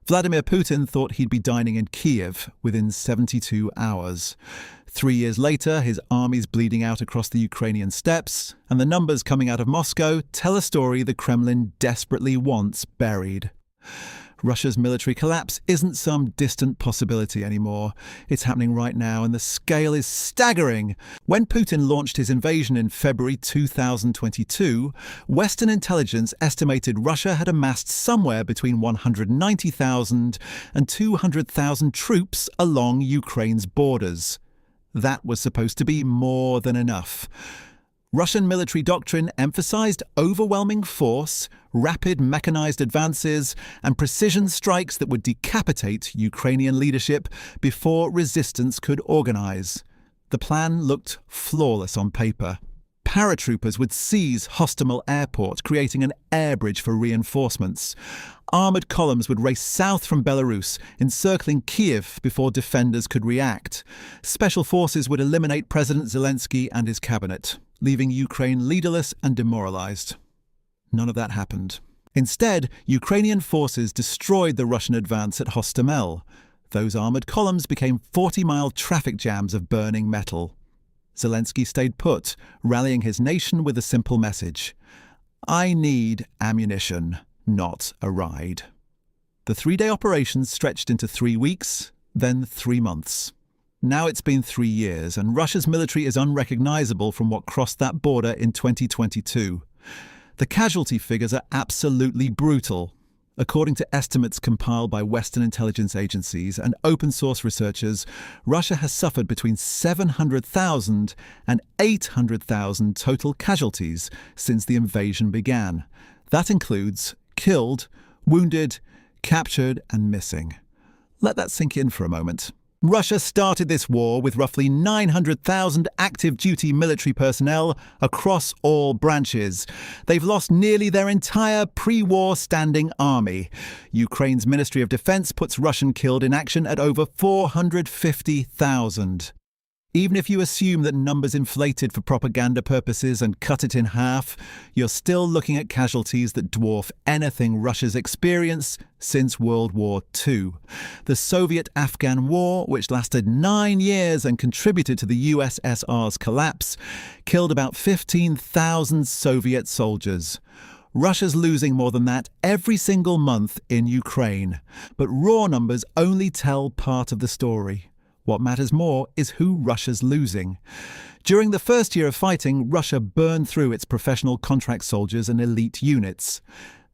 Vladimir Putin thought he'd be dining in Kiev within 72 hours. 3 years later, his army's bleeding out across the Ukrainian steppes, and the numbers coming out of Moscow tell a story the Kremlin desperately wants buried. Russia's military collapse isn't some distant possibility anymore. It's happening right now, and the scale is staggering. When Putin launched his invasion in February 2022, Western intelligence estimated Russia had amassed somewhere between 190,000 and 200,000 troops along Ukraine's borders. That was supposed to be more than enough. Russian military doctrine emphasized overwhelming force, rapid mechanized advances, and precision strikes that would decapitate Ukrainian leadership before resistance could organize. The plan looked flawless on paper. Paratroopers would seize Hostomel Airport, creating an air bridge for reinforcements. Armoured columns would race south from Belarus, encircling Kiev before defenders could react. Special forces would eliminate President Zelensky and his cabinet, leaving Ukraine leaderless and demoralized. None of that happened. Instead, Ukrainian forces destroyed the Russian advance at Hostomel. Those armoured columns became 40-mile traffic jams of burning metal. Zelensky stayed put, rallying his nation with a simple message: "I need ammunition, not a ride." The 3-day operation stretched into 3 weeks, then 3 months. Now it's been 3 years, and Russia's military is unrecognizable from what crossed that border in 2022. The casualty figures are absolutely brutal. According to estimates compiled by Western intelligence agencies and open-source researchers, Russia has suffered between 700,000 and 800,000 total casualties since the invasion began. That includes killed, wounded, captured, and missing. Let that sink in for a moment. Russia started this war with roughly 900,000 active-duty military personnel across all branches. They've lost nearly their entire pre-war standing army. Ukraine's Ministry of Defense puts Russian killed in action at over 450,000. Even if you assume that numbers inflated for propaganda purposes and cut it in half, you're still looking at casualties that dwarf anything Russia's experienced since World War II. The Soviet-Afghan War, which lasted 9 years and contributed to the USSR's collapse, killed about 15,000 Soviet soldiers. Russia's losing more than that every single month in Ukraine. But raw numbers only tell part of the story. What matters more is who Russia's losing. During the first year of fighting, Russia burned through its professional contract soldiers and elite units.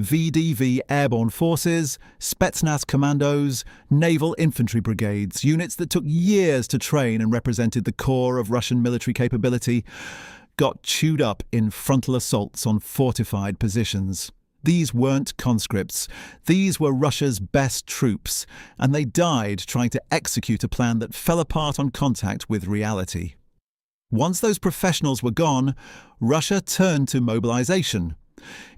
VDV airborne forces, Spetsnaz commandos, naval infantry brigades, units that took years to train and represented the core of Russian military capability, got chewed up in frontal assaults on fortified positions. These weren't conscripts. These were Russia's best troops, and they died trying to execute a plan that fell apart on contact with reality. Once those professionals were gone, Russia turned to mobilization.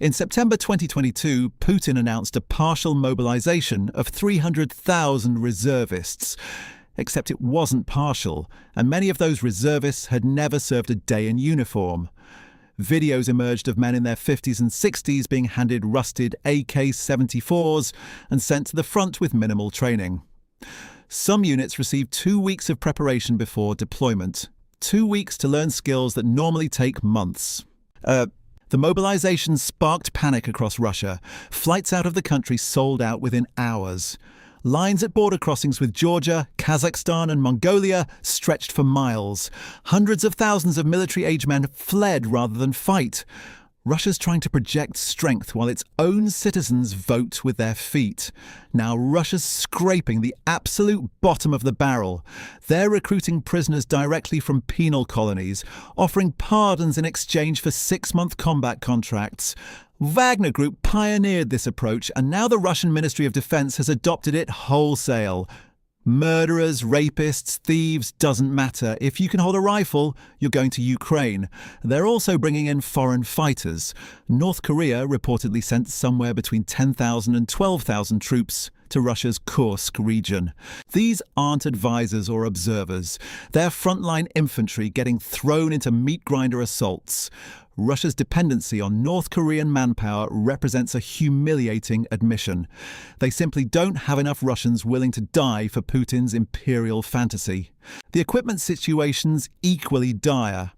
In September 2022, Putin announced a partial mobilization of 300,000 reservists. Except it wasn't partial, and many of those reservists had never served a day in uniform. Videos emerged of men in their 50s and 60s being handed rusted AK-74s and sent to the front with minimal training. Some units received 2 weeks of preparation before deployment. 2 weeks to learn skills that normally take months. The mobilization sparked panic across Russia. Flights out of the country sold out within hours. Lines at border crossings with Georgia, Kazakhstan and Mongolia stretched for miles. Hundreds of thousands of military-age men fled rather than fight. Russia's trying to project strength while its own citizens vote with their feet. Now Russia's scraping the absolute bottom of the barrel. They're recruiting prisoners directly from penal colonies, offering pardons in exchange for 6-month combat contracts. Wagner Group pioneered this approach, and now the Russian Ministry of Defense has adopted it wholesale. Murderers, rapists, thieves, doesn't matter. If you can hold a rifle, you're going to Ukraine. They're also bringing in foreign fighters. North Korea reportedly sent somewhere between 10,000 and 12,000 troops to Russia's Kursk region. These aren't advisors or observers. They're frontline infantry getting thrown into meat grinder assaults. Russia's dependency on North Korean manpower represents a humiliating admission. They simply don't have enough Russians willing to die for Putin's imperial fantasy. The equipment situation's equally dire.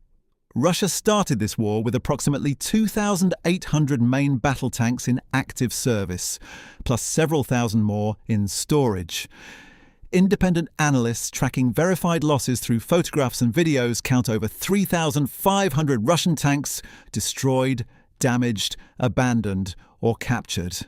Russia started this war with approximately 2,800 main battle tanks in active service, plus several thousand more in storage. Independent analysts tracking verified losses through photographs and videos count over 3,500 Russian tanks destroyed, damaged, abandoned, or captured.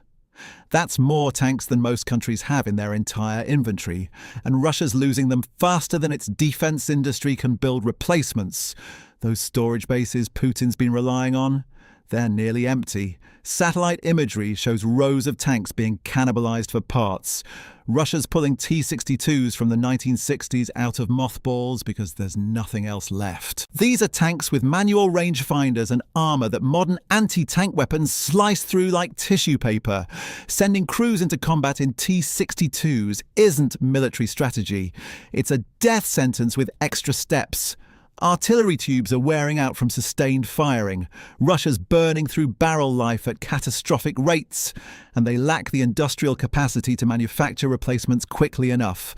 That's more tanks than most countries have in their entire inventory, and Russia's losing them faster than its defense industry can build replacements. Those storage bases Putin's been relying on, they're nearly empty. Satellite imagery shows rows of tanks being cannibalized for parts. Russia's pulling T-62s from the 1960s out of mothballs because there's nothing else left. These are tanks with manual rangefinders and armor that modern anti-tank weapons slice through like tissue paper. Sending crews into combat in T-62s isn't military strategy. It's a death sentence with extra steps. Artillery tubes are wearing out from sustained firing. Russia's burning through barrel life at catastrophic rates, and they lack the industrial capacity to manufacture replacements quickly enough.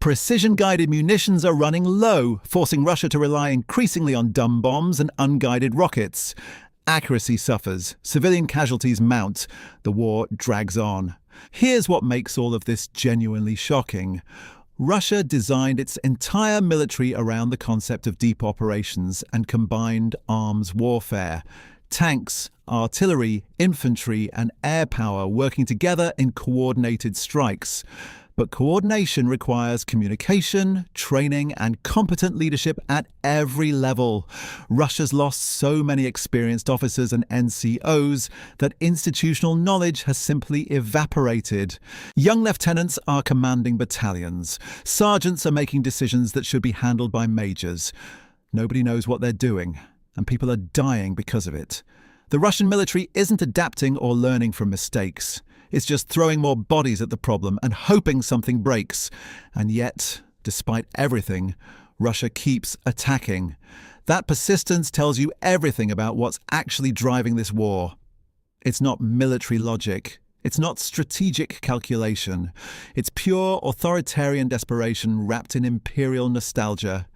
Precision-guided munitions are running low, forcing Russia to rely increasingly on dumb bombs and unguided rockets. Accuracy suffers, civilian casualties mount, the war drags on. Here's what makes all of this genuinely shocking. Russia designed its entire military around the concept of deep operations and combined arms warfare. Tanks, artillery, infantry, and air power working together in coordinated strikes. But coordination requires communication, training, and competent leadership at every level. Russia's lost so many experienced officers and NCOs that institutional knowledge has simply evaporated. Young lieutenants are commanding battalions. Sergeants are making decisions that should be handled by majors. Nobody knows what they're doing, and people are dying because of it. The Russian military isn't adapting or learning from mistakes. It's just throwing more bodies at the problem and hoping something breaks. And yet, despite everything, Russia keeps attacking. That persistence tells you everything about what's actually driving this war. It's not military logic. It's not strategic calculation. It's pure authoritarian desperation wrapped in imperial nostalgia.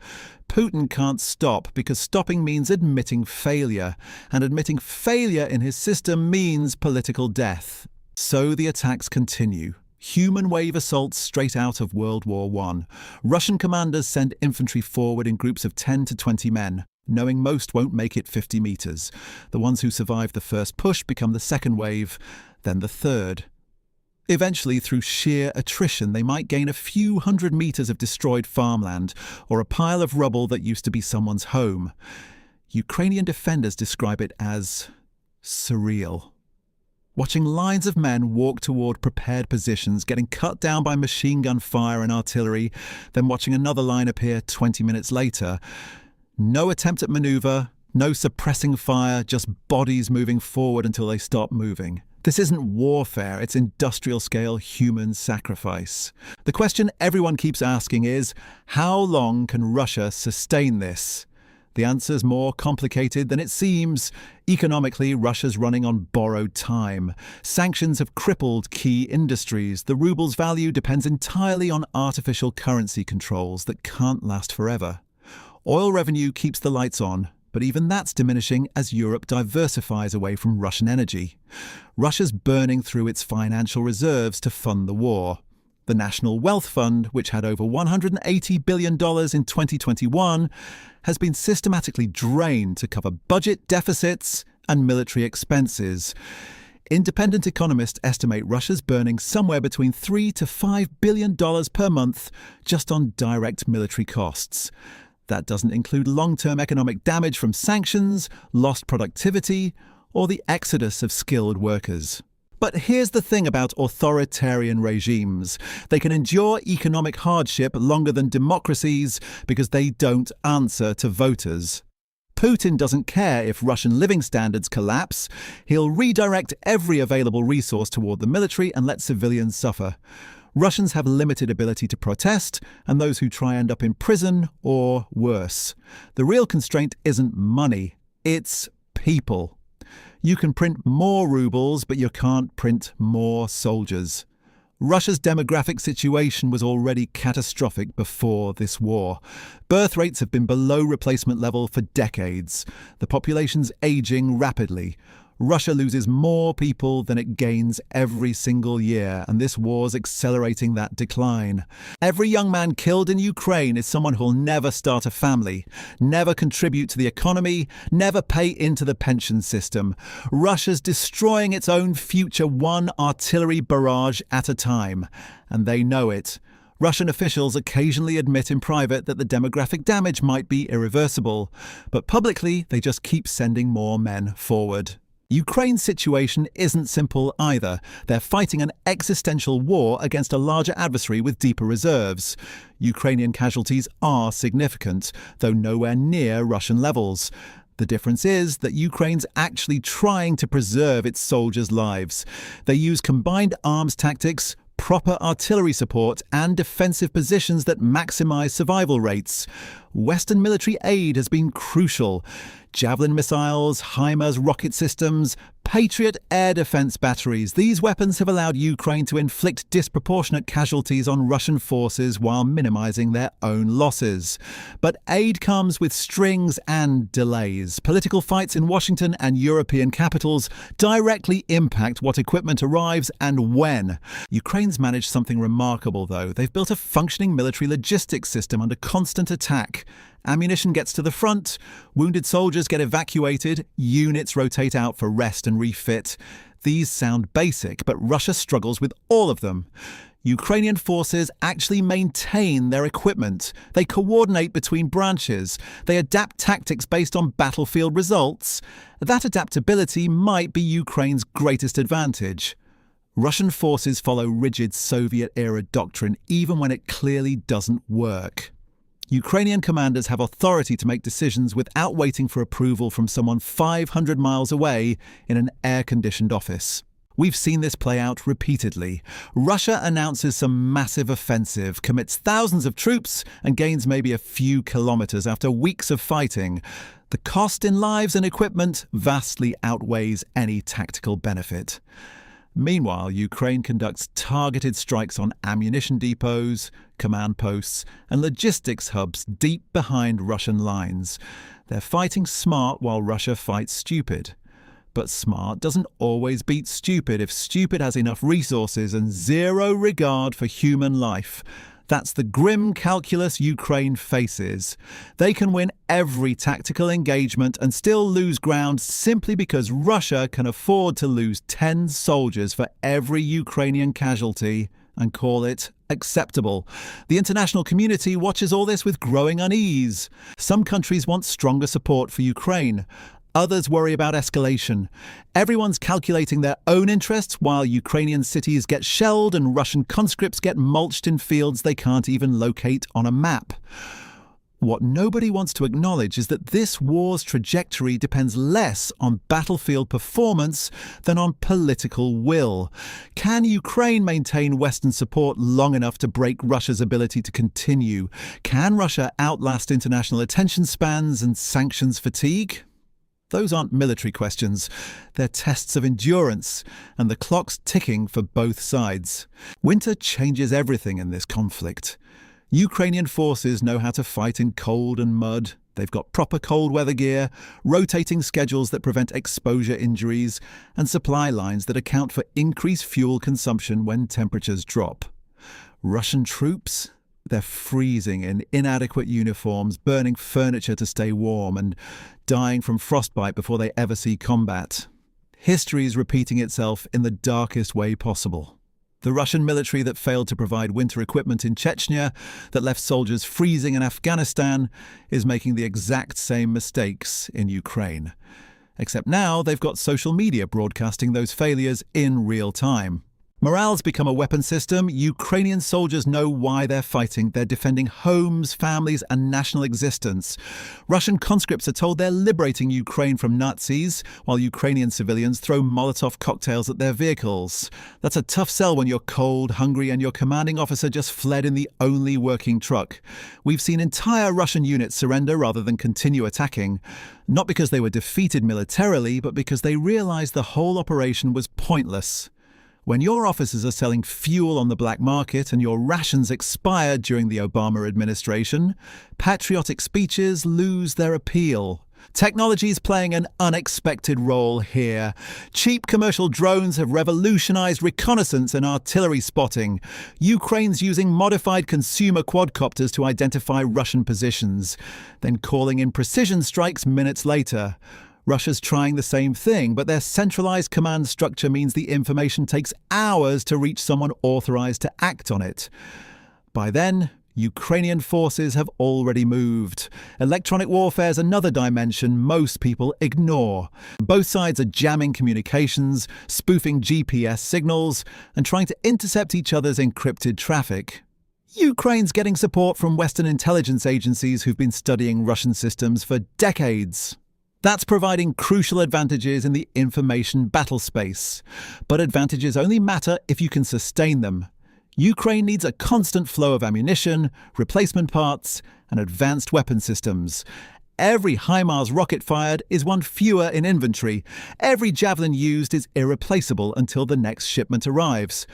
Putin can't stop because stopping means admitting failure, and admitting failure in his system means political death. So the attacks continue. Human wave assaults straight out of World War I. Russian commanders send infantry forward in groups of 10 to 20 men, knowing most won't make it 50 meters. The ones who survive the first push become the second wave, then the third. Eventually, through sheer attrition, they might gain a few hundred meters of destroyed farmland or a pile of rubble that used to be someone's home. Ukrainian defenders describe it as surreal. Watching lines of men walk toward prepared positions, getting cut down by machine gun fire and artillery, then watching another line appear 20 minutes later. No attempt at maneuver, no suppressing fire, just bodies moving forward until they stop moving. This isn't warfare, it's industrial-scale human sacrifice. The question everyone keeps asking is, how long can Russia sustain this? The answer's more complicated than it seems. Economically, Russia's running on borrowed time. Sanctions have crippled key industries. The ruble's value depends entirely on artificial currency controls that can't last forever. Oil revenue keeps the lights on, but even that's diminishing as Europe diversifies away from Russian energy. Russia's burning through its financial reserves to fund the war. The National Wealth Fund, which had over $180 billion in 2021, has been systematically drained to cover budget deficits and military expenses. Independent economists estimate Russia's burning somewhere between $3 to $5 billion per month just on direct military costs. That doesn't include long-term economic damage from sanctions, lost productivity, or the exodus of skilled workers. But here's the thing about authoritarian regimes. They can endure economic hardship longer than democracies because they don't answer to voters. Putin doesn't care if Russian living standards collapse. He'll redirect every available resource toward the military and let civilians suffer. Russians have limited ability to protest, and those who try end up in prison or worse. The real constraint isn't money, it's people. You can print more rubles, but you can't print more soldiers. Russia's demographic situation was already catastrophic before this war. Birth rates have been below replacement level for decades. The population's aging rapidly. Russia loses more people than it gains every single year, and this war's accelerating that decline. Every young man killed in Ukraine is someone who'll never start a family, never contribute to the economy, never pay into the pension system. Russia's destroying its own future one artillery barrage at a time, and they know it. Russian officials occasionally admit in private that the demographic damage might be irreversible, but publicly they just keep sending more men forward. Ukraine's situation isn't simple either. They're fighting an existential war against a larger adversary with deeper reserves. Ukrainian casualties are significant, though nowhere near Russian levels. The difference is that Ukraine's actually trying to preserve its soldiers' lives. They use combined arms tactics, proper artillery support, and defensive positions that maximize survival rates. Western military aid has been crucial. Javelin missiles, HIMARS rocket systems, Patriot air defense batteries. These weapons have allowed Ukraine to inflict disproportionate casualties on Russian forces while minimizing their own losses. But aid comes with strings and delays. Political fights in Washington and European capitals directly impact what equipment arrives and when. Ukraine's managed something remarkable, though. They've built a functioning military logistics system under constant attack. Ammunition gets to the front, wounded soldiers get evacuated, units rotate out for rest and refit. These sound basic, but Russia struggles with all of them. Ukrainian forces actually maintain their equipment. They coordinate between branches. They adapt tactics based on battlefield results. That adaptability might be Ukraine's greatest advantage. Russian forces follow rigid Soviet-era doctrine even when it clearly doesn't work. Ukrainian commanders have authority to make decisions without waiting for approval from someone 500 miles away in an air-conditioned office. We've seen this play out repeatedly. Russia announces some massive offensive, commits thousands of troops, and gains maybe a few kilometers after weeks of fighting. The cost in lives and equipment vastly outweighs any tactical benefit. Meanwhile, Ukraine conducts targeted strikes on ammunition depots, command posts, and logistics hubs deep behind Russian lines. They're fighting smart while Russia fights stupid. But smart doesn't always beat stupid if stupid has enough resources and zero regard for human life. That's the grim calculus Ukraine faces. They can win every tactical engagement and still lose ground simply because Russia can afford to lose 10 soldiers for every Ukrainian casualty and call it acceptable. The international community watches all this with growing unease. Some countries want stronger support for Ukraine. Others worry about escalation. Everyone's calculating their own interests while Ukrainian cities get shelled and Russian conscripts get mulched in fields they can't even locate on a map. What nobody wants to acknowledge is that this war's trajectory depends less on battlefield performance than on political will. Can Ukraine maintain Western support long enough to break Russia's ability to continue? Can Russia outlast international attention spans and sanctions fatigue? Those aren't military questions. They're tests of endurance, and the clock's ticking for both sides. Winter changes everything in this conflict. Ukrainian forces know how to fight in cold and mud. They've got proper cold weather gear, rotating schedules that prevent exposure injuries, and supply lines that account for increased fuel consumption when temperatures drop. Russian troops? They're freezing in inadequate uniforms, burning furniture to stay warm, and dying from frostbite before they ever see combat. History is repeating itself in the darkest way possible. The Russian military that failed to provide winter equipment in Chechnya, that left soldiers freezing in Afghanistan, is making the exact same mistakes in Ukraine. Except now they've got social media broadcasting those failures in real time. Morale's become a weapon system. Ukrainian soldiers know why they're fighting. They're defending homes, families, and national existence. Russian conscripts are told they're liberating Ukraine from Nazis, while Ukrainian civilians throw Molotov cocktails at their vehicles. That's a tough sell when you're cold, hungry, and your commanding officer just fled in the only working truck. We've seen entire Russian units surrender rather than continue attacking. Not because they were defeated militarily, but because they realized the whole operation was pointless. When your officers are selling fuel on the black market and your rations expired during the Obama administration, patriotic speeches lose their appeal. Technology is playing an unexpected role here. Cheap commercial drones have revolutionized reconnaissance and artillery spotting. Ukraine's using modified consumer quadcopters to identify Russian positions, then calling in precision strikes minutes later. Russia's trying the same thing, but their centralized command structure means the information takes hours to reach someone authorized to act on it. By then, Ukrainian forces have already moved. Electronic warfare is another dimension most people ignore. Both sides are jamming communications, spoofing GPS signals, and trying to intercept each other's encrypted traffic. Ukraine's getting support from Western intelligence agencies who've been studying Russian systems for decades. That's providing crucial advantages in the information battle space. But advantages only matter if you can sustain them. Ukraine needs a constant flow of ammunition, replacement parts, and advanced weapon systems. Every HIMARS rocket fired is one fewer in inventory. Every Javelin used is irreplaceable until the next shipment arrives.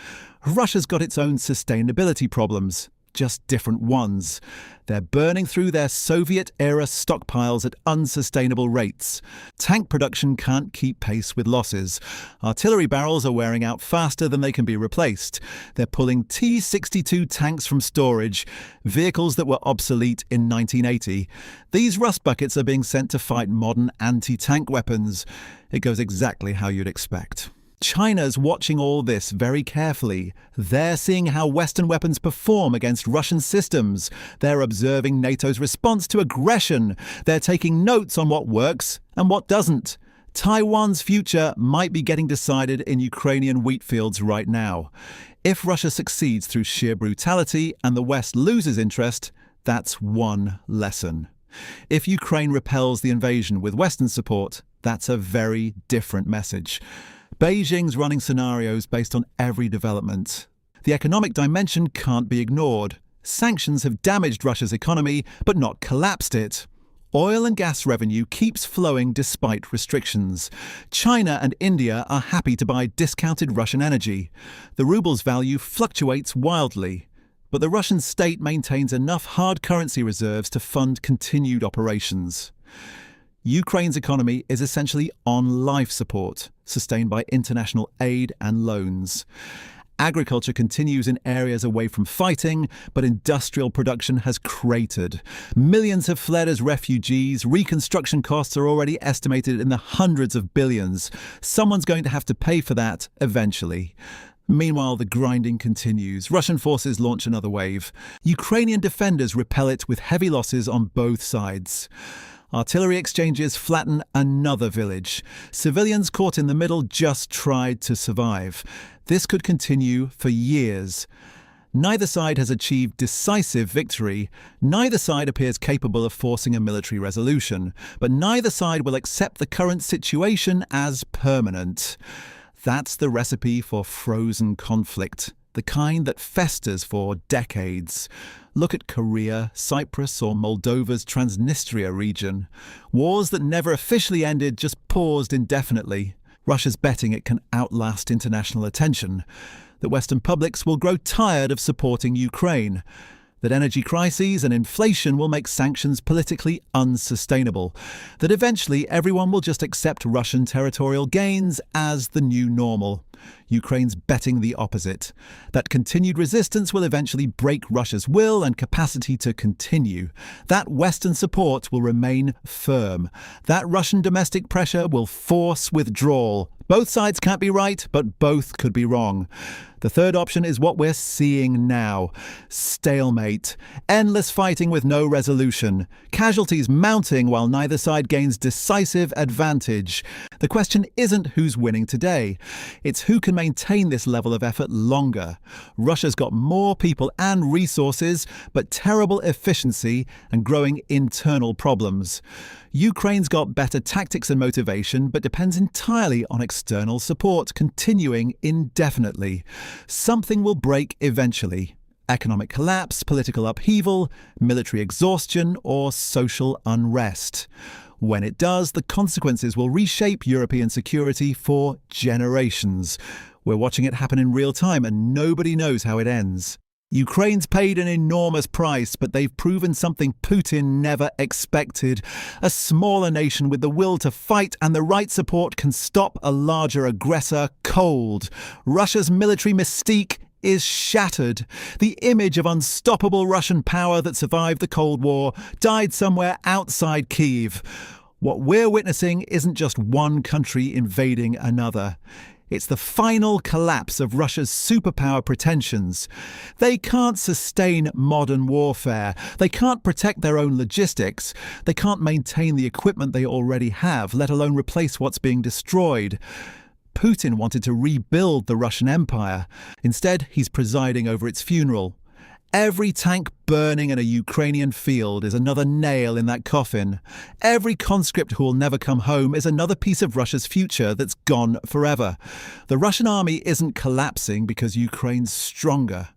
Russia's got its own sustainability problems. Just different ones. They're burning through their Soviet-era stockpiles at unsustainable rates. Tank production can't keep pace with losses. Artillery barrels are wearing out faster than they can be replaced. They're pulling T-62 tanks from storage, vehicles that were obsolete in 1980. These rust buckets are being sent to fight modern anti-tank weapons. It goes exactly how you'd expect. China's watching all this very carefully. They're seeing how Western weapons perform against Russian systems. They're observing NATO's response to aggression. They're taking notes on what works and what doesn't. Taiwan's future might be getting decided in Ukrainian wheat fields right now. If Russia succeeds through sheer brutality and the West loses interest, that's one lesson. If Ukraine repels the invasion with Western support, that's a very different message. Beijing's running scenarios based on every development. The economic dimension can't be ignored. Sanctions have damaged Russia's economy, but not collapsed it. Oil and gas revenue keeps flowing despite restrictions. China and India are happy to buy discounted Russian energy. The ruble's value fluctuates wildly. But the Russian state maintains enough hard currency reserves to fund continued operations. Ukraine's economy is essentially on life support, sustained by international aid and loans. Agriculture continues in areas away from fighting, but industrial production has cratered. Millions have fled as refugees. Reconstruction costs are already estimated in the hundreds of billions. Someone's going to have to pay for that eventually. Meanwhile, the grinding continues. Russian forces launch another wave. Ukrainian defenders repel it with heavy losses on both sides. Artillery exchanges flatten another village. Civilians caught in the middle just tried to survive. This could continue for years. Neither side has achieved decisive victory. Neither side appears capable of forcing a military resolution. But neither side will accept the current situation as permanent. That's the recipe for frozen conflict, the kind that festers for decades. Look at Korea, Cyprus, or Moldova's Transnistria region. Wars that never officially ended, just paused indefinitely. Russia's betting it can outlast international attention. That Western publics will grow tired of supporting Ukraine. That energy crises and inflation will make sanctions politically unsustainable. That eventually everyone will just accept Russian territorial gains as the new normal. Ukraine's betting the opposite. That continued resistance will eventually break Russia's will and capacity to continue. That Western support will remain firm. That Russian domestic pressure will force withdrawal. Both sides can't be right, but both could be wrong. The third option is what we're seeing now. Stalemate. Endless fighting with no resolution. Casualties mounting while neither side gains decisive advantage. The question isn't who's winning today. It's who can maintain this level of effort longer. Russia's got more people and resources, but terrible efficiency and growing internal problems. Ukraine's got better tactics and motivation, but depends entirely on external support, continuing indefinitely. Something will break eventually. Economic collapse, political upheaval, military exhaustion, or social unrest. When it does, the consequences will reshape European security for generations. We're watching it happen in real time, and nobody knows how it ends. Ukraine's paid an enormous price, but they've proven something Putin never expected. A smaller nation with the will to fight and the right support can stop a larger aggressor cold. Russia's military mystique is shattered. The image of unstoppable Russian power that survived the Cold War died somewhere outside Kyiv. What we're witnessing isn't just one country invading another. It's the final collapse of Russia's superpower pretensions. They can't sustain modern warfare. They can't protect their own logistics. They can't maintain the equipment they already have, let alone replace what's being destroyed. Putin wanted to rebuild the Russian Empire. Instead, he's presiding over its funeral. Every tank burning in a Ukrainian field is another nail in that coffin. Every conscript who will never come home is another piece of Russia's future that's gone forever. The Russian army isn't collapsing because Ukraine's stronger.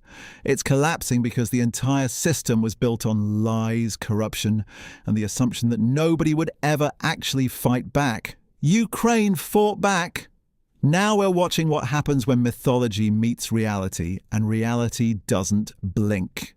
It's collapsing because the entire system was built on lies, corruption, and the assumption that nobody would ever actually fight back. Ukraine fought back. Now we're watching what happens when mythology meets reality, and reality doesn't blink.